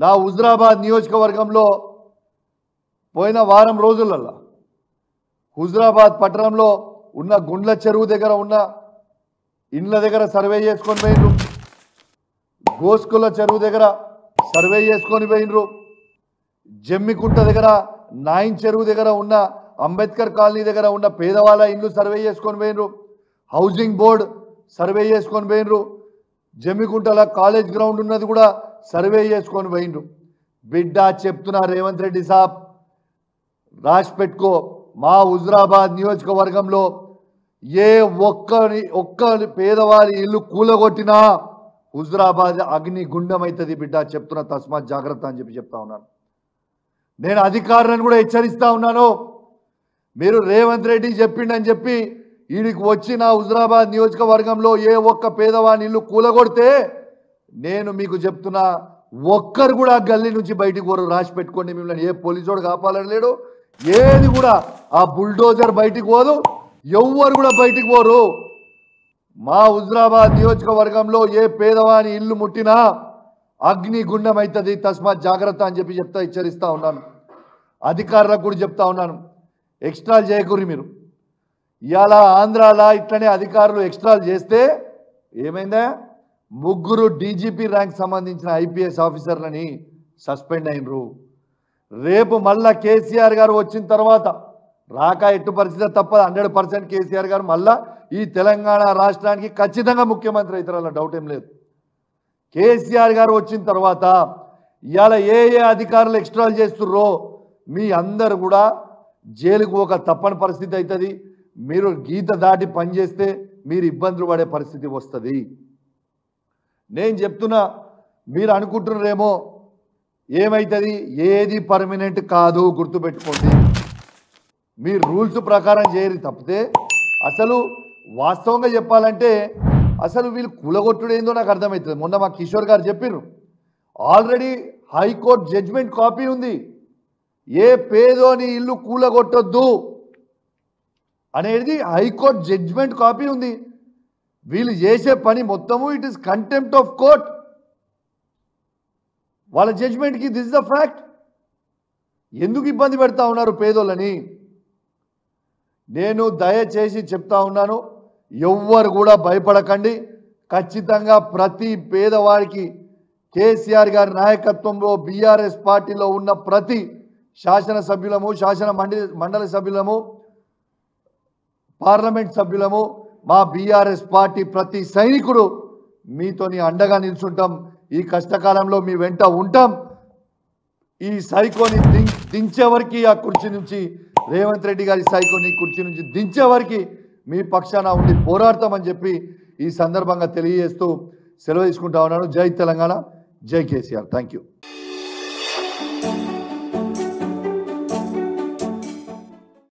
నా హుజరాబాద్ నియోజకవర్గంలో పోయిన వారం రోజులలో హుజరాబాద్ పట్టణంలో ఉన్న గుండ్ల చెరువు దగ్గర ఉన్న ఇండ్ల దగ్గర సర్వే చేసుకొని పోయినరు, గోస్కుల చెరువు దగ్గర సర్వే చేసుకొని పోయినరు, జమ్మికుంట దగ్గర నాయిన్ చెరువు దగ్గర ఉన్న అంబేద్కర్ కాలనీ దగ్గర ఉన్న పేదవాళ్ళ ఇండ్లు సర్వే చేసుకొని పోయినరు, హౌసింగ్ బోర్డ్ సర్వే చేసుకొని పోయినరు, జమ్మికుంటల కాలేజ్ గ్రౌండ్ ఉన్నది కూడా సర్వే చేసుకొని పోయినరు. బిడ్డ చెప్తున్నా రేవంత్ రెడ్డి సాబ్, రాసి పెట్టుకో, మా హుజరాబాద్ నియోజకవర్గంలో ఏ ఒక్క పేదవారి ఇల్లు కూలగొట్టినా హుజరాబాద్ అగ్ని గుండమైతుంది బిడ్డ చెప్తున్నా, తస్మాత్ జాగ్రత్త అని చెప్తా ఉన్నాను. నేను అధికారులను కూడా హెచ్చరిస్తా ఉన్నాను. మీరు రేవంత్ రెడ్డి చెప్పిండని చెప్పి వీడికి వచ్చి నా హుజరాబాద్ నియోజకవర్గంలో ఏ ఒక్క పేదవాని ఇల్లు కూలగొడితే నేను మీకు చెప్తున్నా, ఒక్కరు కూడా గల్లీ నుంచి బయటికి పోరు. రాసి పెట్టుకోండి, మిమ్మల్ని ఏ పోలీసోడు కాపాలని లేడు, ఏది కూడా ఆ బుల్డోజర్ బయటికి పోదు, ఎవ్వరు కూడా బయటికి పోరు. మా హుజరాబాద్ నియోజకవర్గంలో ఏ పేదవాని ఇల్లు ముట్టినా అగ్ని గుండం అవుతుంది, తస్మాత్ జాగ్రత్త అని చెప్పి హెచ్చరిస్తా ఉన్నాను. అధికారులకు కూడా చెప్తా ఉన్నాను, ఎక్స్ట్రాలు చేయకూరి మీరు. ఇవాళ ఆంధ్రాలో ఇట్లనే అధికారులు ఎక్స్ట్రాలు చేస్తే ఏమైందా, 3 డీజీపీ ర్యాంక్ సంబంధించిన ఐపీఎస్ ఆఫీసర్లని సస్పెండ్ అయినరు. రేపు మళ్ళా కేసీఆర్ గారు వచ్చిన తర్వాత రాక ఎట్టు పరిస్థితి తప్పదు, 100% కేసీఆర్ గారు మళ్ళా ఈ తెలంగాణ రాష్ట్రానికి ఖచ్చితంగా ముఖ్యమంత్రి అవుతారు, అలా డౌట్ ఏం లేదు. కేసీఆర్ గారు వచ్చిన తర్వాత ఇవాళ ఏ అధికారులు ఎక్స్ట్రాలు చేస్తుర్రో మీ అందరు కూడా జైలుకు ఒక తప్పని పరిస్థితి అవుతుంది. మీరు గీత దాటి పనిచేస్తే మీరు ఇబ్బందులు పడే పరిస్థితి వస్తుంది. నేను చెప్తున్నా, మీరు అనుకుంటున్నారేమో ఏమవుతుంది, ఏది పర్మనెంట్ కాదు, గుర్తుపెట్టుకోండి. మీరు రూల్స్ ప్రకారం చేయరు తప్పితే, అసలు వాస్తవంగా చెప్పాలంటే అసలు వీళ్ళు కూలగొట్టుడు ఏందో నాకు అర్థమవుతుంది. మొన్న మా కిషోర్ గారు చెప్పారు, ఆల్రెడీ హైకోర్టు జడ్జిమెంట్ కాపీ ఉంది, ఏ పేదోని ఇల్లు కూలగొట్టొద్దు అనేది హైకోర్టు జడ్జిమెంట్ కాపీ ఉంది. వీళ్ళు చేసే పని మొత్తము it is contempt of court. వాళ్ళ జడ్జిమెంట్కి దిస్ ఇస్ ద ఫ్యాక్ట్. ఎందుకు ఇబ్బంది పెడతా ఉన్నారు పేదోళ్ళని? నేను దయచేసి చెప్తా ఉన్నాను, ఎవ్వరు కూడా భయపడకండి. ఖచ్చితంగా ప్రతి పేదవాడికి కేసీఆర్ గారి నాయకత్వంలో బీఆర్ఎస్ పార్టీలో ఉన్న ప్రతి శాసనసభ్యులము, మండలి సభ్యులము, పార్లమెంట్ సభ్యులము, మా బీఆర్ఎస్ పార్టీ ప్రతి సైనికుడు మీతోని అండగా నిల్చుంటాం. ఈ కష్టకాలంలో మీ వెంట ఉంటాం. ఈ సైకోని దించే వరకు ఆ కుర్చీ నుంచి, రేవంత్ రెడ్డి గారి సైకోని కుర్చీ నుంచి దించే వరకు మీ పక్షాన ఉండి పోరాడతామని చెప్పి ఈ సందర్భంగా తెలియజేస్తూ సెలవు తీసుకుంటా ఉన్నాను. జై తెలంగాణ, జై కేసీఆర్. Thank you.